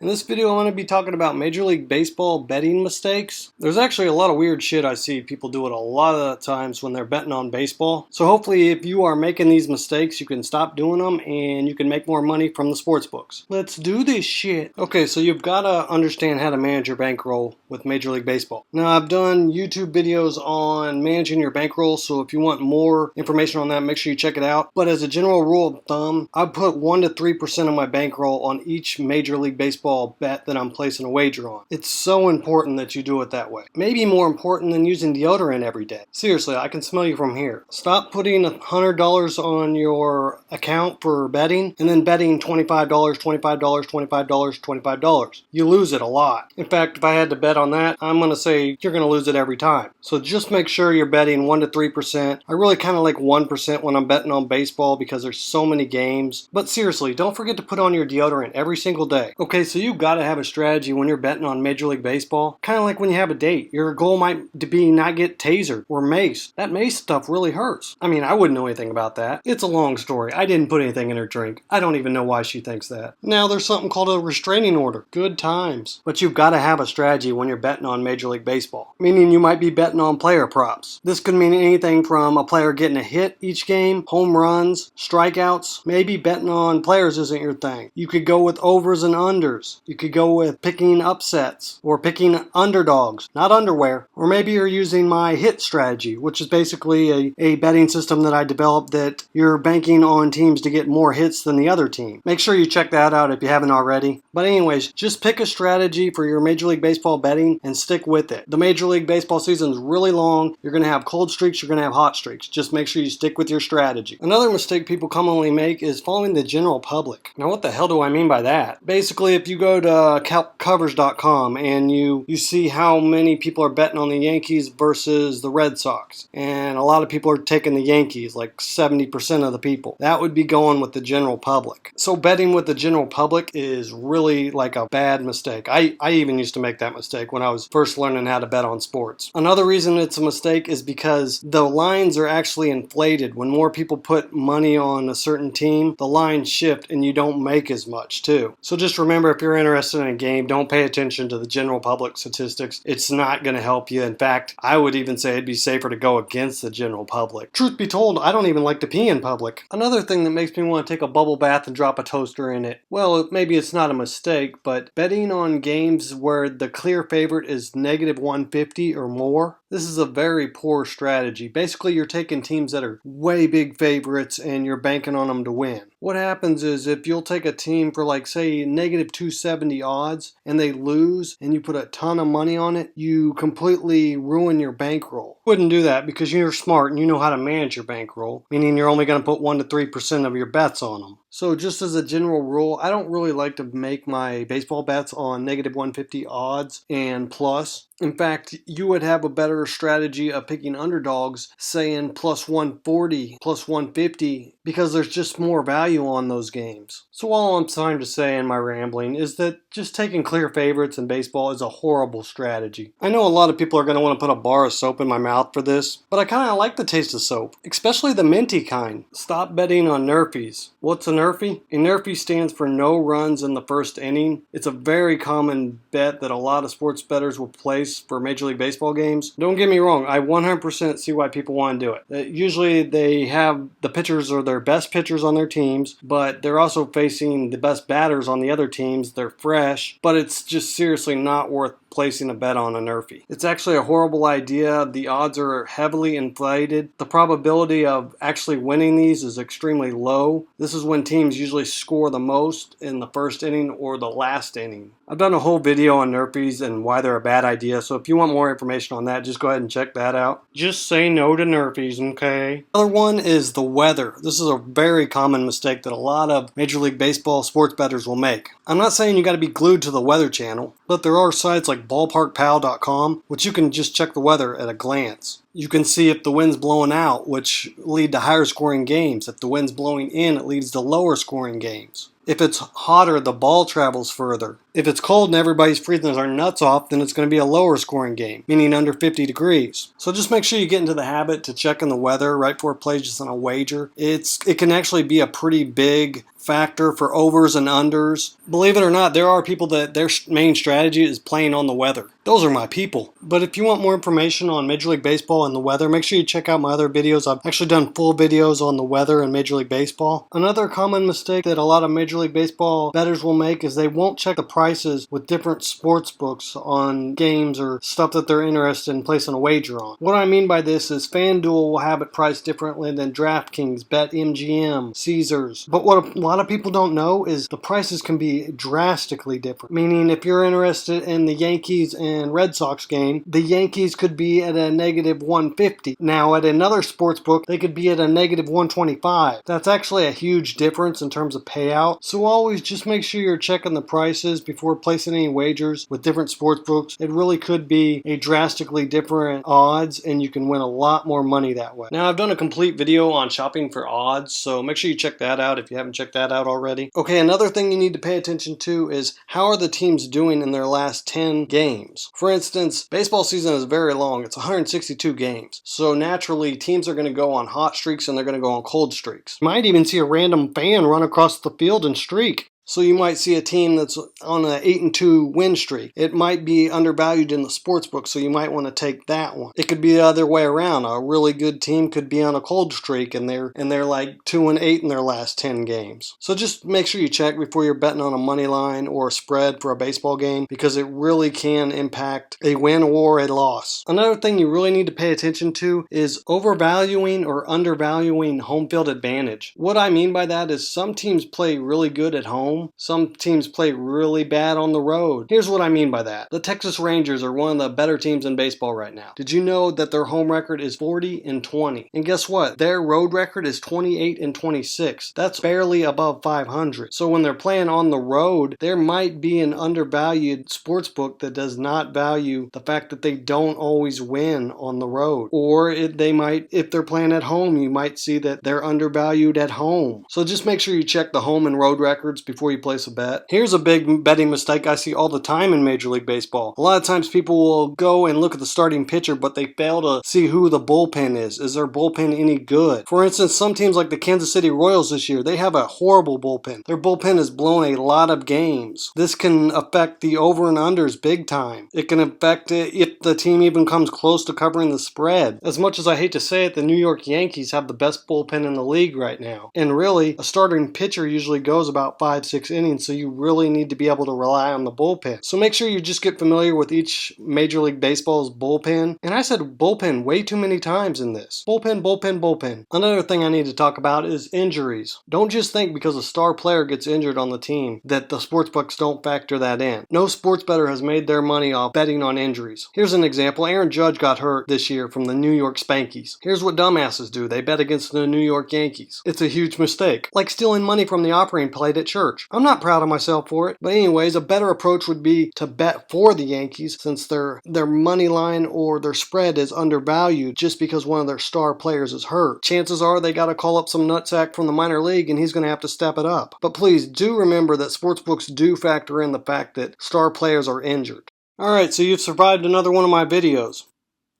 In this video, I'm going to be talking about Major League Baseball betting mistakes. There's actually a lot of weird shit I see people do it a lot of the times when they're betting on baseball. So hopefully if you are making these mistakes, you can stop doing them and you can make more money from the sports books. Let's do this shit. Okay, so you've got to understand how to manage your bankroll with Major League Baseball. Now, I've done YouTube videos on managing your bankroll, so if you want more information on that, make sure you check it out. But as a general rule of thumb, I put 1 to 3% of my bankroll on each Major League Baseball bet that I'm placing a wager on. It's so important that you do it that way. Maybe more important than using deodorant every day. Seriously, I can smell you from here. Stop putting $100 on your account for betting and then betting $25, $25. You lose it a lot. In fact, if I had to bet on that, I'm going to say you're going to lose it every time. So just make sure you're betting 1 to 3%. I really kind of like 1% when I'm betting on baseball because there's so many games. But seriously, don't forget to put on your deodorant every single day. Okay, so you got to have a strategy when you're betting on Major League Baseball. Kind of like when you have a date. Your goal might be not get tasered or maced. That mace stuff really hurts. I mean, I wouldn't know anything about that. It's a long story. I didn't put anything in her drink. I don't even know why she thinks that. Now there's something called a restraining order. Good times. But you've got to have a strategy when you're betting on Major League Baseball. Meaning you might be betting on player props. This could mean anything from a player getting a hit each game, home runs, strikeouts. Maybe betting on players isn't your thing. You could go with overs and unders. You could go with picking upsets or picking underdogs, not underwear. Or maybe you're using my hit strategy, which is basically a betting system that I developed that you're banking on teams to get more hits than the other team. Make sure you check that out if you haven't already. But anyways, just pick a strategy for your Major League Baseball betting and stick with it. The Major League Baseball season is really long. You're going to have cold streaks, you're going to have hot streaks. Just make sure you stick with your strategy. Another mistake people commonly make is following the general public. Now, what the hell do I mean by that? Basically, if you go to covers.com and you see how many people are betting on the Yankees versus the Red Sox, and a lot of people are taking the Yankees, like 70% of the people, that would be going with the general public. So betting with the general public is really like a bad mistake. I even used to make that mistake when I was first learning how to bet on sports. Another reason it's a mistake is because the lines are actually inflated. When more people put money on a certain team, the lines shift and you don't make as much too. So just remember, if you're interested in a game, don't pay attention to the general public statistics. It's not going to help you. In fact, I would even say it'd be safer to go against the general public. Truth be told, I don't even like to pee in public. Another thing that makes me want to take a bubble bath and drop a toaster in it. Well, maybe it's not a mistake, but betting on games where the clear favorite is negative 150 or more, this is a very poor strategy. Basically, you're taking teams that are way big favorites and you're banking on them to win. What happens is if you'll take a team for like say negative 270 odds and they lose and you put a ton of money on it, you completely ruin your bankroll. Wouldn't do that because you're smart and you know how to manage your bankroll, meaning you're only going to put 1 to 3% of your bets on them. So just as a general rule, I don't really like to make my baseball bets on negative 150 odds and plus. In fact, you would have a better strategy of picking underdogs, saying plus 140, plus 150, because there's just more value on those games. So all I'm trying to say in my rambling is that just taking clear favorites in baseball is a horrible strategy. I know a lot of people are going to want to put a bar of soap in my mouth for this, but I kind of like the taste of soap, especially the minty kind. Stop betting on NRFIs. What's a NRFI? A NRFI stands for no runs in the first inning. It's a very common bet that a lot of sports bettors will place for Major League Baseball games. Don't get me wrong, I 100% see why people want to do it. Usually they have the pitchers or their best pitchers on their teams, but they're also facing the best batters on the other teams. They're fresh, but it's just seriously not worth placing a bet on a NRFI. It's actually a horrible idea. The odds are heavily inflated. The probability of actually winning these is extremely low. This is when teams usually score the most in the first inning or the last inning. I've done a whole video on NRFIs and why they're a bad idea, so if you want more information on that, just go ahead and check that out. Just say no to NRFIs, okay? Another one is the weather. This is a very common mistake that a lot of Major League Baseball sports bettors will make. I'm not saying you got to be glued to the Weather Channel, but there are sites like ballparkpal.com, which you can just check the weather at a glance. You can see if the wind's blowing out, which lead to higher scoring games. If the wind's blowing in, it leads to lower scoring games. If it's hotter, the ball travels further. If it's cold and everybody's freezing their nuts off, then it's going to be a lower scoring game, meaning under 50 degrees. So just make sure you get into the habit to checking the weather right before places on a wager. It can actually be a pretty big factor for overs and unders. Believe it or not, there are people that their main strategy is playing on the weather. Those are my people. But if you want more information on Major League Baseball and the weather, make sure you check out my other videos. I've actually done full videos on the weather in Major League Baseball. Another common mistake that a lot of Major League Baseball bettors will make is they won't check the prices with different sports books on games or stuff that they're interested in placing a wager on. What I mean by this is FanDuel will have it priced differently than DraftKings, BetMGM, Caesars. But what a lot of people don't know is the prices can be drastically different. Meaning if you're interested in the Yankees and Red Sox game, the Yankees could be at a negative 150. Now at another sports book, they could be at a negative 125. That's actually a huge difference in terms of payout. So always just make sure you're checking the prices before placing any wagers with different sports books. It really could be a drastically different odds and you can win a lot more money that way. Now I've done a complete video on shopping for odds, so make sure you check that out if you haven't checked that out already. Okay, another thing you need to pay attention to is how are the teams doing in their last 10 games. For instance, baseball season is very long. It's 162 games. So naturally, teams are going to go on hot streaks and they're going to go on cold streaks. You might even see a random fan run across the field and streak. So you might see a team that's on an 8-2 win streak. It might be undervalued in the sports book, so you might want to take that one. It could be the other way around. A really good team could be on a cold streak and they're like 2-8 in their last 10 games. So just make sure you check before you're betting on a money line or a spread for a baseball game because it really can impact a win or a loss. Another thing you really need to pay attention to is overvaluing or undervaluing home field advantage. What I mean by that is some teams play really good at home. Some teams play really bad on the road. Here's what I mean by that. The Texas Rangers are one of the better teams in baseball right now. Did you know that their home record is 40-20? And guess what? Their road record is 28-26. That's barely above 500. So when they're playing on the road, there might be an undervalued sports book that does not value the fact that they don't always win on the road. Or if they're playing at home, you might see that they're undervalued at home. So just make sure you check the home and road records before you place a bet. Here's a big betting mistake I see all the time in Major League Baseball. A lot of times people will go and look at the starting pitcher, but they fail to see who the bullpen is. Is their bullpen any good? For instance, some teams like the Kansas City Royals this year, they have a horrible bullpen. Their bullpen has blown a lot of games. This can affect the over and unders big time. It can affect it if the team even comes close to covering the spread. As much as I hate to say it, the New York Yankees have the best bullpen in the league right now. And really, a starting pitcher usually goes about 5-6 innings, so you really need to be able to rely on the bullpen. So make sure you just get familiar with each Major League Baseball's bullpen. And I said bullpen way too many times in this. Bullpen, bullpen, bullpen. Another thing I need to talk about is injuries. Don't just think because a star player gets injured on the team that the sportsbooks don't factor that in. No sports bettor has made their money off betting on injuries. Here's an example. Aaron Judge got hurt this year from the New York Spankies. Here's what dumbasses do. They bet against the New York Yankees. It's a huge mistake. Like stealing money from the operating plate at church. I'm not proud of myself for it, but anyways, a better approach would be to bet for the Yankees since their money line or their spread is undervalued just because one of their star players is hurt. Chances are they got to call up some nutsack from the minor league and he's going to have to step it up. But please do remember that sportsbooks do factor in the fact that star players are injured. Alright, so you've survived another one of my videos.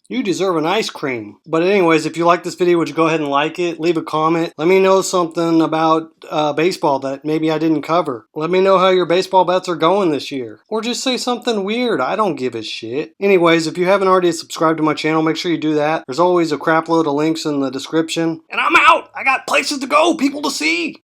You deserve an ice cream. But anyways, if you like this video, would you go ahead and like it? Leave a comment. Let me know something about baseball that maybe I didn't cover. Let me know how your baseball bets are going this year. Or just say something weird. I don't give a shit. Anyways, if you haven't already subscribed to my channel, make sure you do that. There's always a crap load of links in the description. And I'm out! I got places to go, people to see!